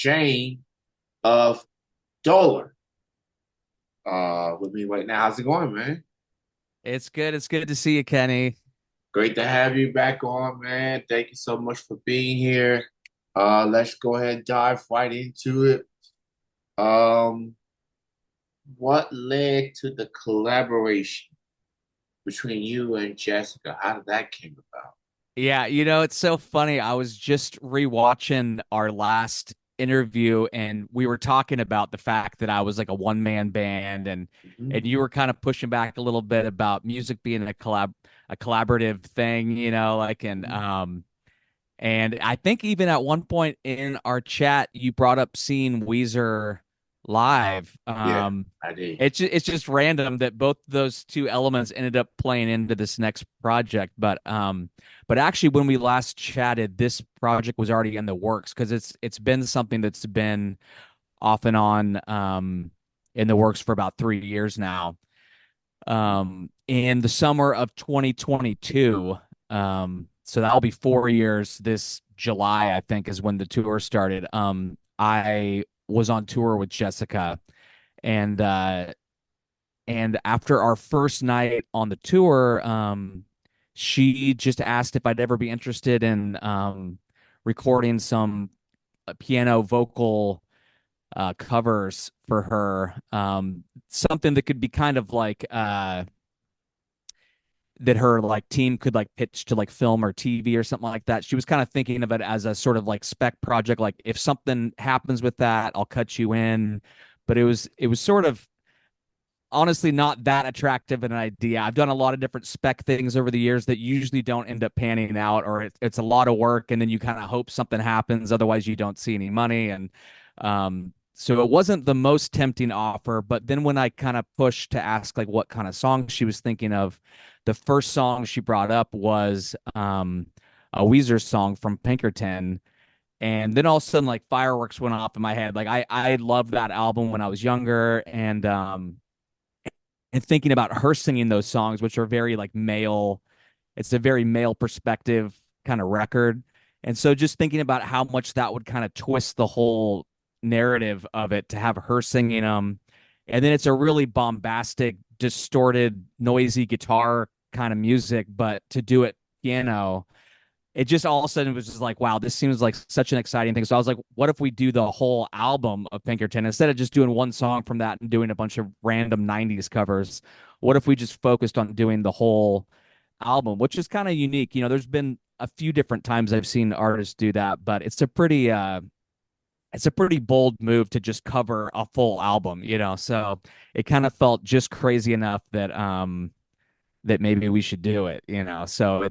Shane of Dolour with me right now. How's it going, man? It's good. It's good to see you, Kenny. Great to have you back on, man. Thank you so much for being here. Let's go ahead and dive right into it. Um, what led to the collaboration between you and Jessica? How did that came about? Yeah, it's so funny. I was just rewatching our last interview and we were talking about the fact that I was like a one-man band and Mhm. you were kind of pushing back a little bit about music being a collaborative thing, like and I think even at one point in our chat, you brought up seeing Weezer live. Yeah, I did. It's just random that both those two elements ended up playing into this next project. But actually, when we last chatted, this project was already in the works because it's been something that's been off and on in the works for about 3 years now. In the summer of 2022. So that'll be 4 years this July, I think, is when the tour started. I was on tour with Jessica, and after our first night on the tour, she just asked if I'd ever be interested in recording some piano vocal covers for her. Something that could be kind of like that her like team could like pitch to like film or TV or something like that. She was kind of thinking of it as a sort of like spec project. Like if something happens with that, I'll cut you in. But it was sort of honestly not that attractive an idea. I've done a lot of different spec things over the years that usually don't end up panning out, or it's a lot of work, and then you kind of hope something happens. Otherwise, you don't see any money, and so it wasn't the most tempting offer. But then when I kind of pushed to ask like what kind of song she was thinking of, the first song she brought up was a Weezer song from Pinkerton. And then all of a sudden, like fireworks went off in my head. Like I loved that album when I was younger, and thinking about her singing those songs, which are very like male. It's a very male perspective kind of record. And so just thinking about how much that would kind of twist the whole narrative of it to have her singing them. And then it's a really bombastic, distorted, noisy guitar kind of music, but to do it piano, it just all of a sudden was just like, wow, this seems like such an exciting thing. So I was like, what if we do the whole album of Pinkerton instead of just doing one song from that and doing a bunch of random 90s covers? What if we just focused on doing the whole album, which is kind of unique? There's been a few different times I've seen artists do that, but it's a pretty bold move to just cover a full album, So it kind of felt just crazy enough that maybe we should do it. So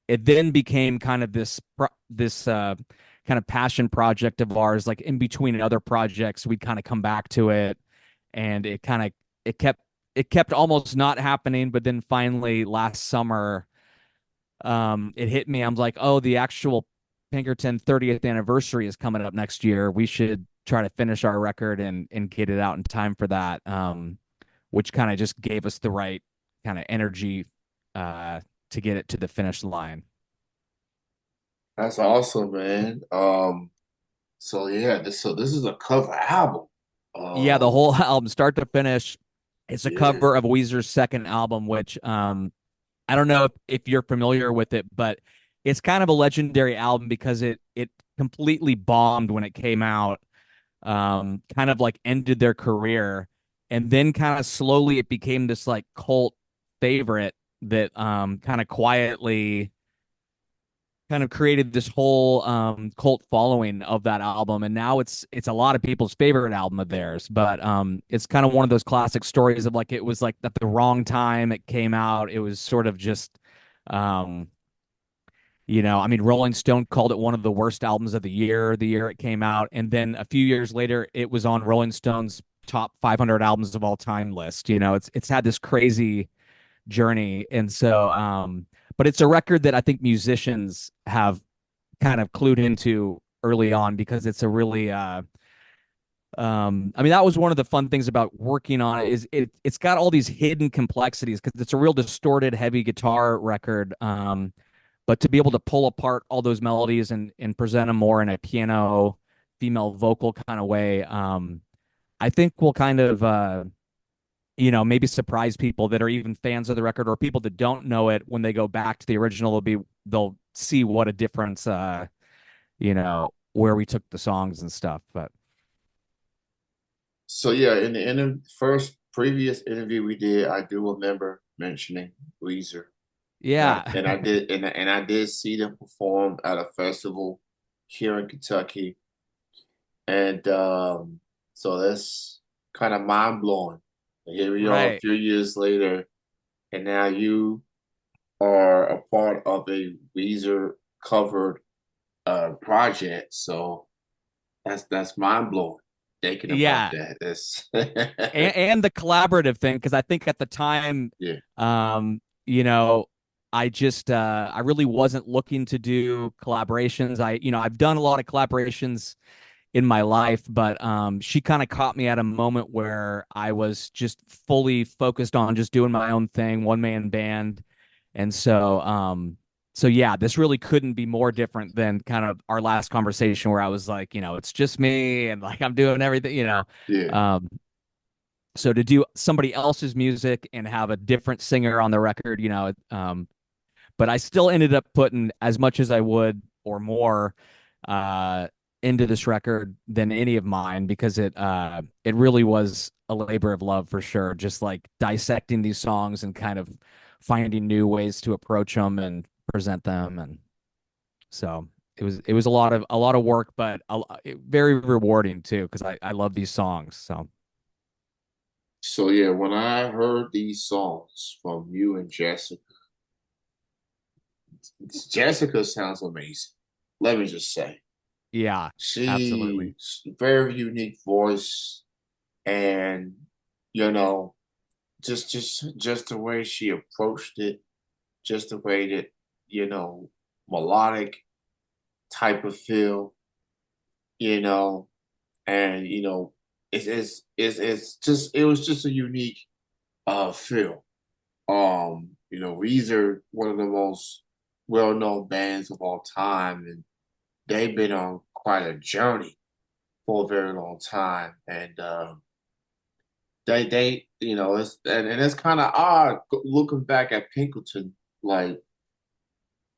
it then became kind of this kind of passion project of ours. Like in between other projects, we'd kind of come back to it, and it kept it kept almost not happening, but then finally last summer, it hit me. I'm like, oh, the actual Pinkerton 30th anniversary is coming up next year. We should try to finish our record and get it out in time for that. Which kind of just gave us the right kind of energy uh, to get it to the finish line. That's awesome, man. So yeah, this is a cover album. Yeah, the Um, whole album, start to finish, it's a yeah. cover of Weezer's second album, which I don't know if you're familiar with it, but it's kind of a legendary album because it completely bombed when it came out, kind of like ended their career, and then kind of slowly it became this like cult favorite that kind of quietly kind of created this whole cult following of that album, and now it's a lot of people's favorite album of theirs. But it's kind of one of those classic stories of like it was like at the wrong time it came out. It was sort of just um I mean, Rolling Stone called it one of the worst albums of the year it came out, and then a few years later it was on Rolling Stone's top 500 albums of all time list. It's had this crazy journey. And so but it's a record that I think musicians have kind of clued into early on because it's a really I mean, that was one of the fun things about working on it is it's got all these hidden complexities because it's a real distorted heavy guitar record. But to be able to pull apart all those melodies and present them more in a piano female vocal kind of way, I think will kind of maybe surprise people that are even fans of the record or people that don't know it when they go back to the original. They'll see what a difference, where we took the songs and stuff. But So yeah, in the first previous interview we did, I do remember mentioning Weezer. yeah, And I did see them perform at a festival here in Kentucky. And so that's kind of mind blowing. Here we are a right. few years later, and now you are a part of a Weezer covered project. So that's mind blowing thinking about Yeah, that. That's and the collaborative thing because I think at the time, yeah, um, you know, I really wasn't looking to do collaborations. I've done a lot of collaborations in my life, but she kind of caught me at a moment where I was just fully focused on just doing my own thing, one man band, and so yeah, this really couldn't be more different than kind of our last conversation where I was like, it's just me and like I'm doing everything. yeah. Um, so to do somebody else's music and have a different singer on the record, but I still ended up putting as much as I would or more uh, into this record than any of mine because it really was a labor of love for sure. Just like dissecting these songs and kind of finding new ways to approach them and present them, and so it was a lot of work, but very rewarding too because I love these songs. So So yeah, when I heard these songs from you and Jessica sounds amazing. Let me just say. yeah, absolutely. She's very unique voice and you know, just the way she approached it, just the way that, you know, melodic type of feel, you know, and it's just it was just a unique feel. Weezer, one of the most well-known bands of all time, and they've been on quite a journey for a very long time. And and it's kind of odd looking back at Pinkerton, like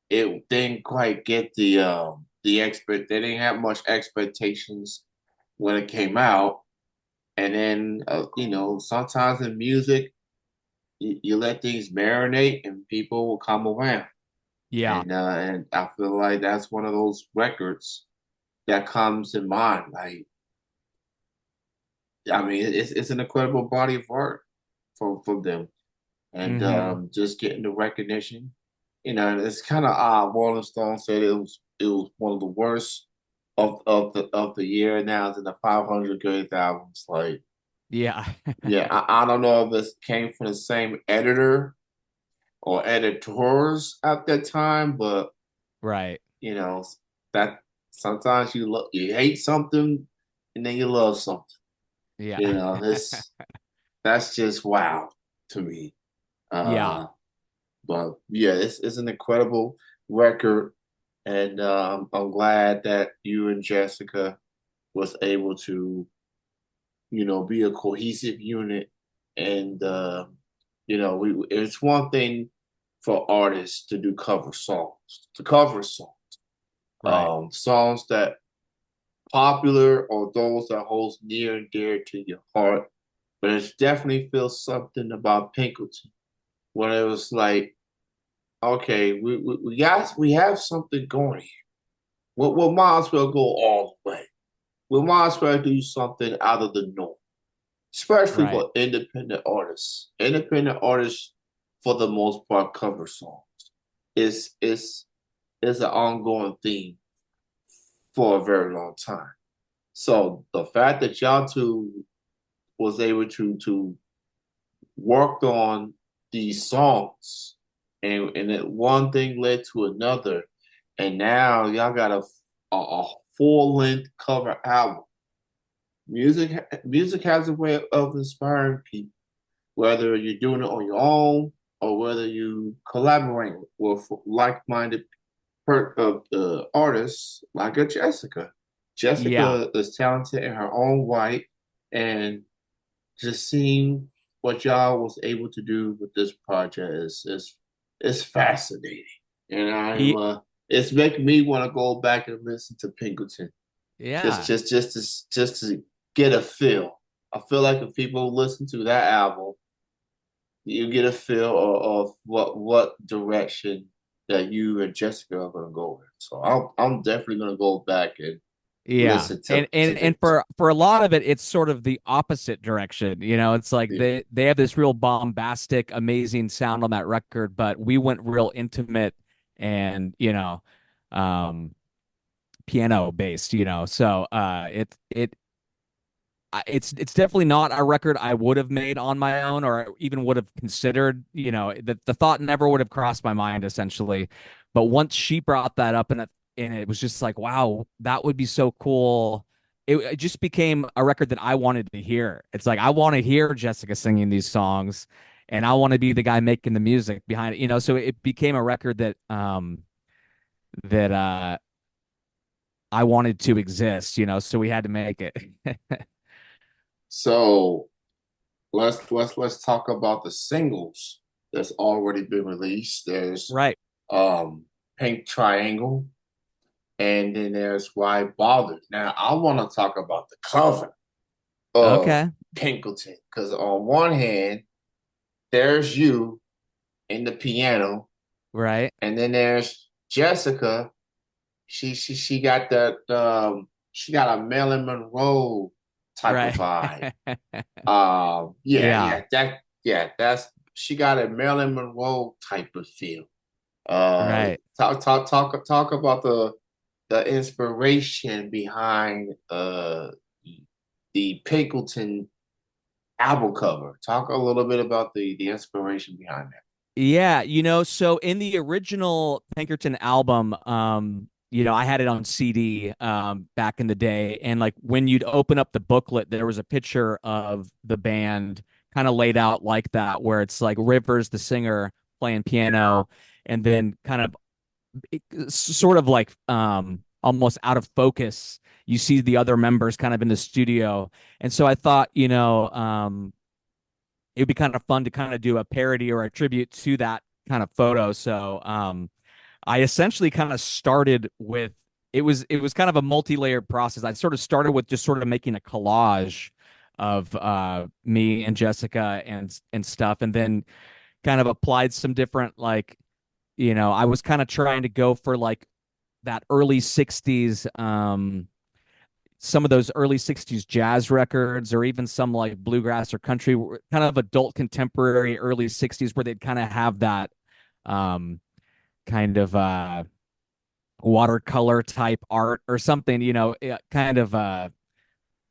it didn't quite get they didn't have much expectations when it came out. And then sometimes in music you let things marinate and people will come around. Yeah. And I feel like that's one of those records that comes in mind. Like, I mean, it's an incredible body of work from them, and Hmm. just getting the recognition. It's kind of odd. Rolling Stone said it was one of the worst of the year. Now it's in the 500 greatest albums. Like, Yeah. yeah, I don't know if this came from the same editor or editors at that time, but Right. you know that sometimes you hate something and then you love something. Yeah. This that's just wow to me. Yeah. Uh, but yeah, it's an incredible record, and I'm glad that you and Jessica was able to be a cohesive unit, and it's one thing for artists to do cover songs, Right. songs that popular or those that holds near and dear to your heart. But it definitely feels something about Pinkerton when it was like, okay, we have something going here. We might as well go all the way. We might as well do something out of the norm, especially Right. for independent artists. Independent artists, for the most part, cover songs. It's an ongoing theme for a very long time. So the fact that y'all two was able to work on these songs, and that one thing led to another, and now y'all got a full length cover album. Music has a way of inspiring people, whether you're doing it on your own or whether you collaborate with like-minded artists like a Jessica. Yeah. Jessica is talented in her own right, and just seeing what y'all was able to do with this project is fascinating, and I'm Ye- it's making me want to go back and listen to Pinkerton Yeah. just to get a feel. I feel like if people listen to that album, you get a feel of what direction that you and Jessica are gonna go in. So I'm definitely gonna go back and Yeah. listen And to and the and for a lot of it, it's sort of the opposite direction. It's like yeah. they have this real bombastic, amazing sound on that record, but we went real intimate and, um piano based, So it's definitely not a record I would have made on my own or even would have considered. The thought never would have crossed my mind essentially. But once she brought that up and it was just like, wow, that would be so cool. It just became a record that I wanted to hear. It's like I want to hear Jessica singing these songs and I want to be the guy making the music behind it. So it became a record that I wanted to exist, so we had to make it. So let's talk about the singles that's already been released. There's Right. um Pink Triangle, and then there's Why Bother. Now I want to talk about the cover of Okay. Pinkerton because on one hand there's you in the piano, Right. and then there's Jessica. She got that she got a Marilyn Monroe type of Right. vibe. Yeah. That's she got a Marilyn Monroe type of feel. Uh, Right. talk about the inspiration behind the Pinkleton album cover. Talk a little bit about the inspiration behind that. Yeah, so in the original Pinkerton album, I had it on CD back in the day, and like when you'd open up the booklet, there was a picture of the band kind of laid out like that, where it's like Rivers, the singer, playing piano, and then kind of sort of like almost out of focus. You see the other members kind of in the studio, and so I thought, it'd be kind of fun to kind of do a parody or a tribute to that kind of photo. So I essentially kind of started with it was kind of a multi-layered process. I sort of started with just sort of making a collage of me and Jessica and stuff, and then kind of applied some different like I was kind of trying to go for like that early 60s some of those early 60s jazz records or even some like bluegrass or country kind of adult contemporary early 60s where they'd kind of have that um kind of watercolor type art or something, kind of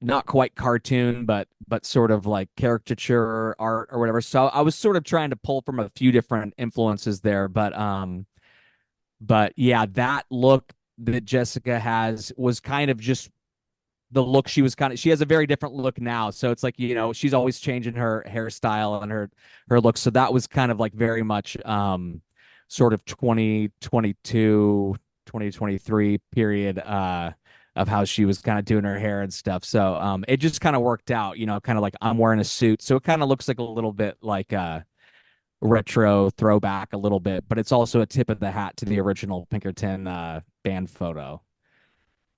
not quite cartoon but sort of like caricature art or whatever. So I was sort of trying to pull from a few different influences there, but yeah, that look that Jessica has was kind of just the look she has a very different look now, so it's like she's always changing her hairstyle and her look, so that was kind of like very much sort of 2022 2023 period of how she was kind of doing her hair and stuff. So it just kind of worked out, kind of like I'm wearing a suit, so it kind of looks like a little bit like retro throwback a little bit, but it's also a tip of the hat to the original Pinkerton band photo.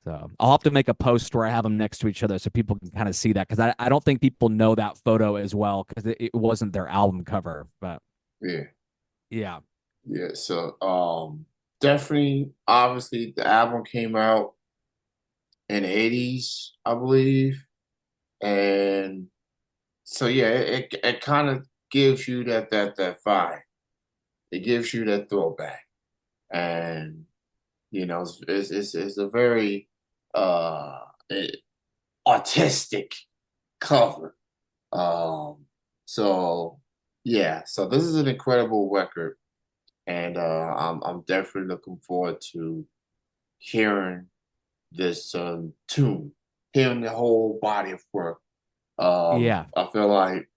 So I'll have to make a post where I have them next to each other so people can kind of see that because I don't think people know that photo as well because it wasn't their album cover. But Yeah, yeah, yeah. So definitely, obviously, the album came out in the '80s, I believe, and so yeah, it kind of gives you that vibe. It gives you that throwback, and it's a very uh artistic cover. Um, so yeah, so this is an incredible record, and I'm definitely looking forward to hearing this tune, hearing the whole body of work. yeah, I feel like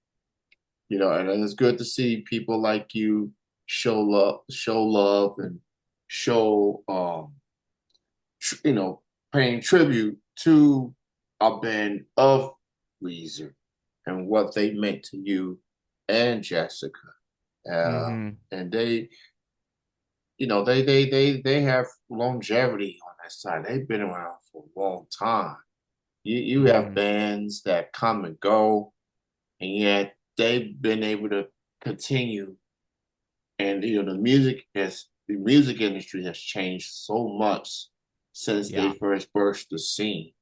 and it's good to see people like you show love, and show paying tribute to a band of Weezer and what they meant to you and Jessica. Mm-hmm. And they have longevity on that side. They've been around for a long time. You have Mm-hmm. bands that come and go, and yet they've been able to continue. And the music industry has changed so much since they Yeah. first burst the scene.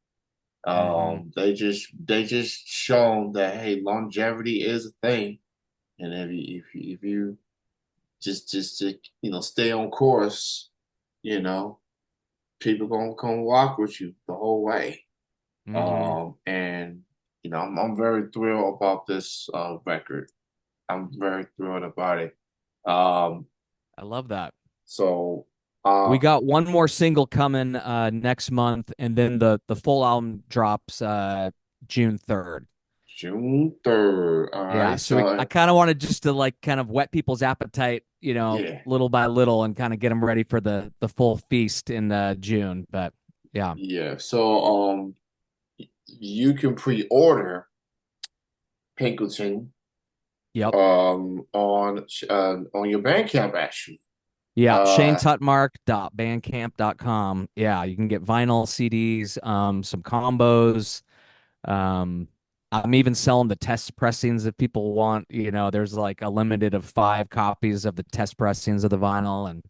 Mm-hmm. They just shown that hey, longevity is a thing, and if you just stay on course, you know people gonna come walk with you the whole way. Mm-hmm. And I'm very thrilled about this record. I'm very thrilled about it. Um, I love that. so We uh, got one more single coming next month, and then the full album drops June 3rd. June 3rd. All Yeah, right. so I So kind of wanted just to like kind of whet people's appetite, yeah, little by little, and kind of get them ready for the full feast in June. But yeah, yeah. So you can pre-order Pinkerton yep, on your Bandcamp actually. yeah. Uh, ShaneTutmark.bandcamp.com. Yeah, you can get vinyl CDs, some combos. Um, I'm even selling the test pressings if people want. There's like a limited of 5 copies of the test pressings of the vinyl, and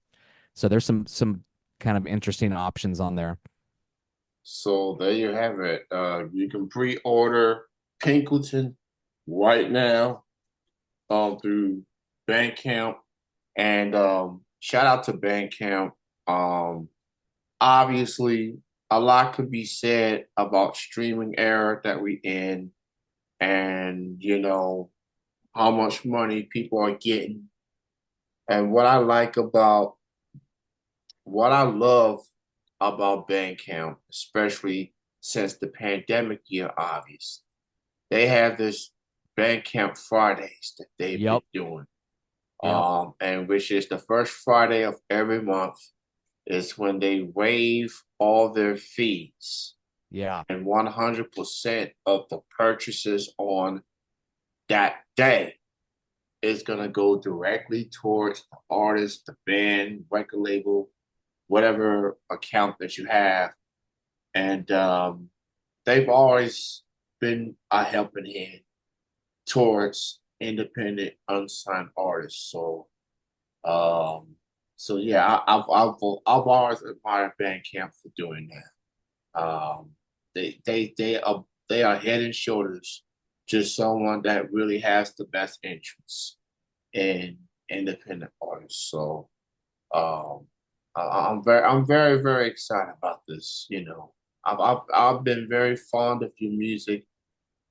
so there's some kind of interesting options on there. so there you have it. You can pre-order Pinkerton right now through Bandcamp. And shout out to Bandcamp. Um, Obviously, a lot could be said about streaming era that we in, and how much money people are getting. And what I love about Bandcamp, especially since the pandemic year, obviously, they have this Bandcamp Fridays that they've been Yep, doing. yep, And which is the first Friday of every month is when they waive all their fees, yeah, and 100% of the purchases on that day is going to go directly towards the artist, the band, record label, whatever account that you have. And they've always been a helping hand towards independent, unsigned artists. Um, so yeah, I've always admired Bandcamp for doing that. They are head and shoulders just someone that really has the best interests in independent artists. So um, I'm very very excited about this. I've been very fond of your music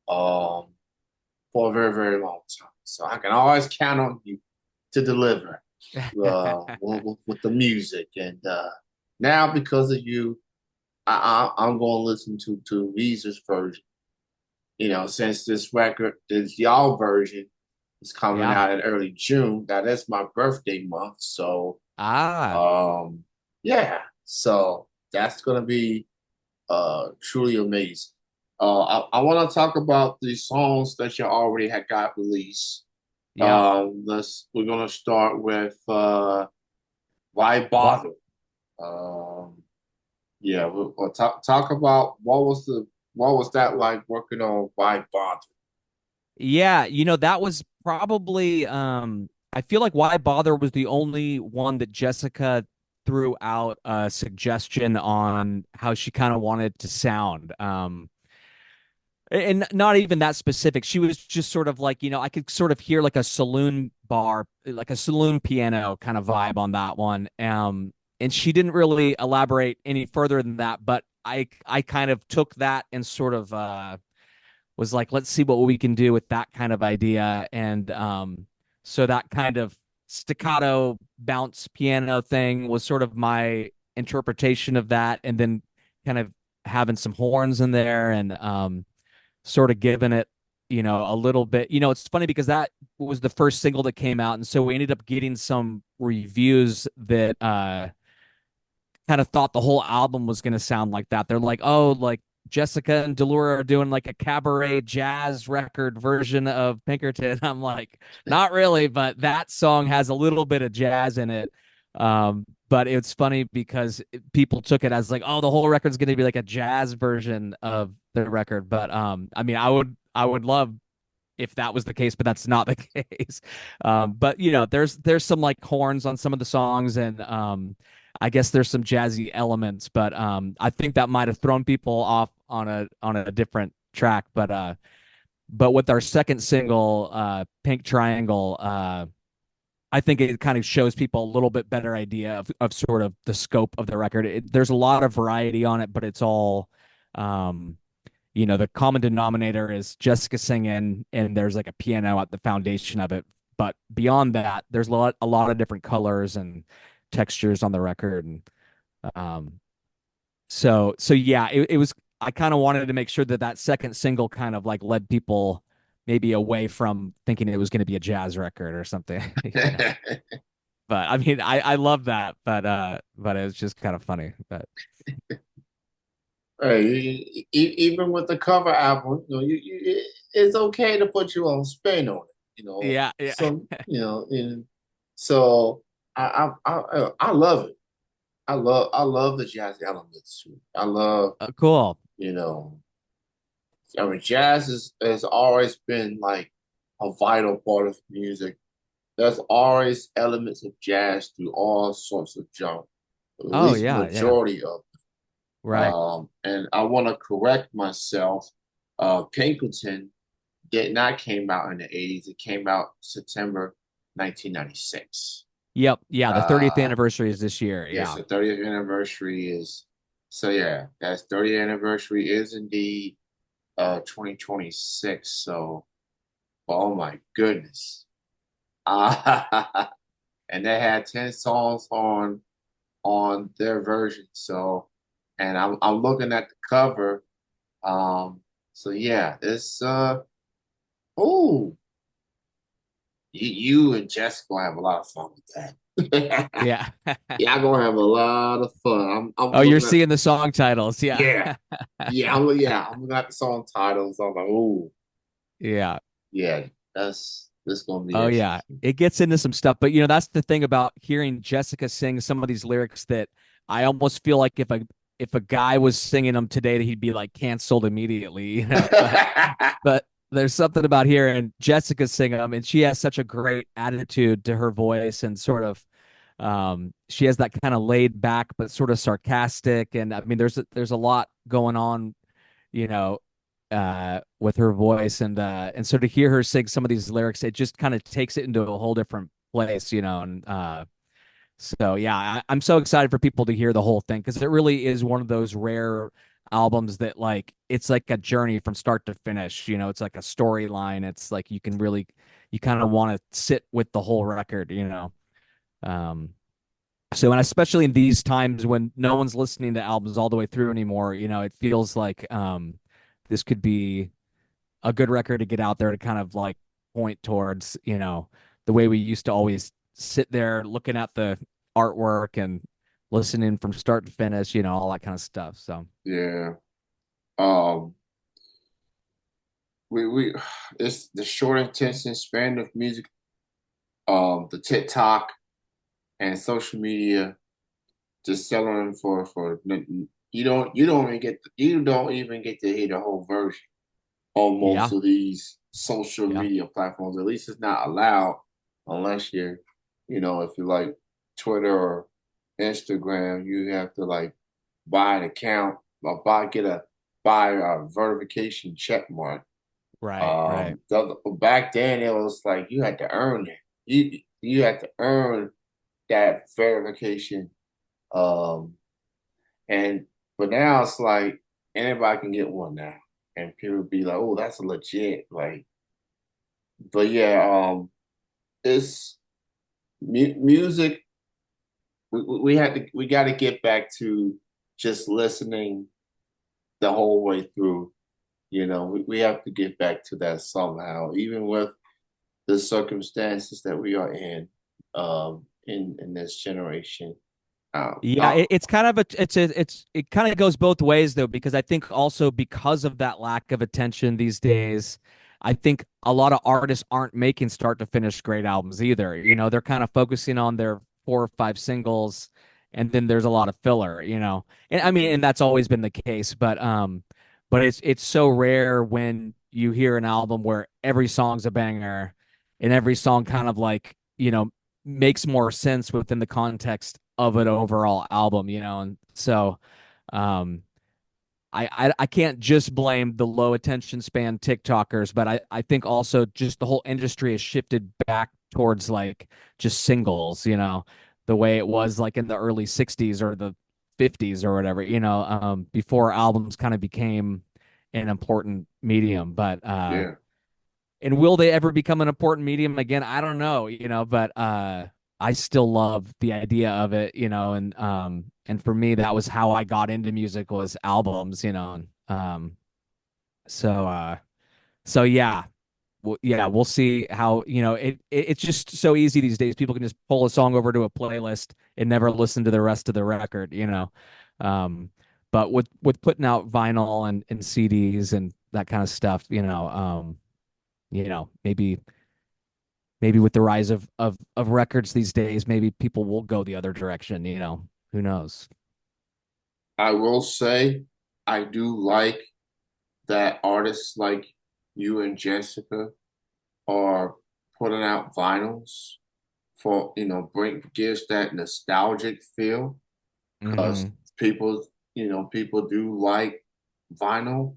um for a very very long time, so I can always count on you to deliver with the music. And now because of you, I'm going to listen to Weezer's version. Since this record, this y'all version is coming yeah. out in early June. Now that's my birthday month, so Ah, um, yeah. So that's gonna be truly amazing. I want to talk about the songs that you already had got released. yeah. We're gonna start with Why What? Bother? Um, yeah, we'll talk about what was that like working on Why Bother? Yeah, that was probably I feel like Why Bother was the only one that Jessica threw out a suggestion on how she kind of wanted to sound. And not even that specific. She was just sort of like, I could sort of hear like a saloon bar, like a saloon piano kind of vibe on that one. And she didn't really elaborate any further than that, but I kind of took that and sort of was like, let's see what we can do with that kind of idea. And so that kind of staccato bounce piano thing was sort of my interpretation of that, and then kind of having some horns in there and sort of giving it, a little bit. It's funny because that was the first single that came out, and so we ended up getting some reviews that kind of thought the whole album was going to sound like that. They're like, oh, like Jessica and Dolour are doing like a cabaret jazz record version of Pinkerton. I'm like, not really, but that song has a little bit of jazz in it. But it's funny because people took it as like, oh, the whole record's going to be like a jazz version of the record. But I mean, I would love if that was the case, but that's not the case. But there's some like horns on some of the songs, and I guess there's some jazzy elements, but I think that might have thrown people off on a different track. But with our second single, Pink Triangle, I think it kind of shows people a little bit better idea of sort of the scope of the record. There's a lot of variety on it, but it's all um, the common denominator is Jessica singing, and there's like a piano at the foundation of it. But beyond that, there's a lot of different colors and textures on the record, and um, so yeah, it was. I kind of wanted to make sure that that second single kind of like led people maybe away from thinking it was going to be a jazz record or something, But I mean, I love that, but it was just kind of funny. But Hey, even with the cover album, it's okay to put your own spin on it. yeah, yeah, And so I love it. I love the jazz elements too. I love, cool. you know, I mean, jazz has always been like a vital part of music. There's always elements of jazz through all sorts of genres, at Oh least yeah, yeah, majority of right. and I want to correct myself. Pinkerton did not came out in the 80s. It came out September 1996. Yep, yeah. The 30th Uh, anniversary is this year. yes, Yeah. the 30th anniversary is so yeah, that's 30th anniversary is indeed 2026. So oh my goodness. And they had 10 songs on their version. So and I'm looking at the cover. So yeah, it's oh, you and Jess gonna have a lot of fun with that. Yeah. Yeah, I'm gonna have a lot of fun. I'm Oh, you're looking at seeing the song titles. Yeah. yeah, I'm looking at the song titles. I'm like, oh Yeah. yeah, that's gonna be Oh yeah. interesting. It gets into some stuff, but that's the thing about hearing Jessica sing some of these lyrics that I almost feel like if a guy was singing them today, that he'd be like canceled immediately. But there's something about hearing Jessica sing them, and she has such a great attitude to her voice, and sort of she has that kind of laid back but sort of sarcastic, and I mean there's a lot going on, you know with her voice, and so to hear her sing some of these lyrics, it just kind of takes it into a whole different place. And so yeah, I'm so excited for people to hear the whole thing, because it really is one of those rare albums that like it's like a journey from start to finish. It's like a storyline. It's like you kind of want to sit with the whole record. um so, and especially in these times when no one's listening to albums all the way through anymore, it feels like this could be a good record to get out there to kind of like point towards, the way we used to always sit there looking at the artwork and listening from start to finish, all that kind of stuff. So, Yeah. Um, we it's the short attention span of music. The TikTok and social media just selling for you don't even get to hear the whole version on most yeah, of these social yeah, media platforms. At least it's not allowed unless if you like Twitter or Instagram, you have to like buy an account or buy a verification check mark. right, right, Back then it was like you had to earn it. You had to earn that verification. Um, and but now it's like anybody can get one now, and people be like, "Oh, that's legit." Like, but yeah, it's music. We got to get back to just listening the whole way through. We have to get back to that somehow, even with the circumstances that we are in this generation. Yeah, it's kind of it kind of goes both ways though, because I think also because of that lack of attention these days, I think a lot of artists aren't making start to finish great albums either. You know, they're kind of focusing on their 4 or 5 singles, and then there's a lot of filler, you know. And I mean, and that's always been the case, but it's so rare when you hear an album where every song's a banger and every song kind of like, you know, makes more sense within the context of an overall album, you know. And so um I can't just blame the low attention span TikTokers, but I think also just the whole industry has shifted back towards like just singles, you know, the way it was like in the early 60s or the 50s or whatever, you know, before albums kind of became an important medium. But Yeah. and will they ever become an important medium again? I don't know, you know, but I still love the idea of it, you know, and for me that was how I got into music was albums, you know. And, so so yeah. Yeah, we'll see how, you know, it's just so easy these days. People can just pull a song over to a playlist and never listen to the rest of the record, you know. Um, but with putting out vinyl and CDs and that kind of stuff, you know, maybe with the rise of records these days, maybe people will go the other direction, you know. Who knows? I will say I do like that artists like you and Jessica are putting out vinyls for, bring gives that nostalgic feel because Hmm. people, people do like vinyl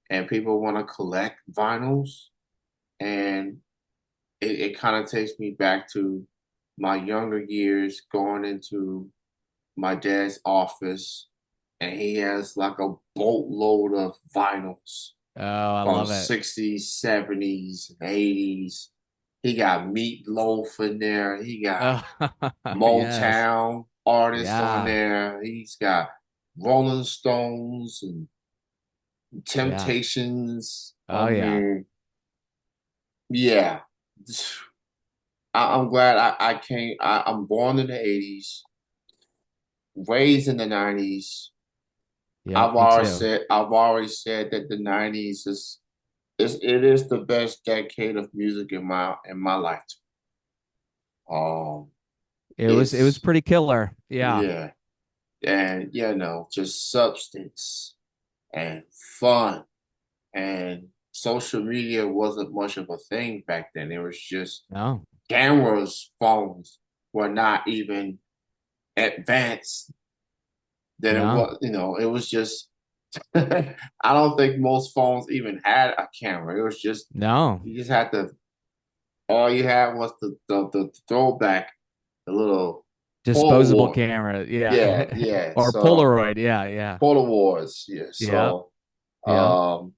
and people want to collect vinyls. And it kind of takes me back to my younger years going into my dad's office and he has like a boatload of vinyls Oh, I from love it. 60s, 70s, and 80s. He got Meatloaf in there. He got Oh, yes. Motown artists on Yeah. there. He's got Rolling Stones and Yeah. Temptations. I Oh, yeah. mean, yeah. I'm glad I came. I'm born in the 80s, raised in the 90s. Yep, me too. I've already said that the 90s it is the best decade of music in my lifetime. Um, It was it's pretty killer. Yeah. yeah, and just substance and fun and social media wasn't much of a thing back then. It was just No. cameras, phones were not even advanced. Then it No. was, it was just. I don't think most phones even had a camera. It was just No. you just had to. All you had was the throwback, the little Polo Disposable War. camera. Yeah, Yeah. yeah. Or So Polaroid. Yeah, yeah. Polo Wars. Yeah. Yep. So Yep.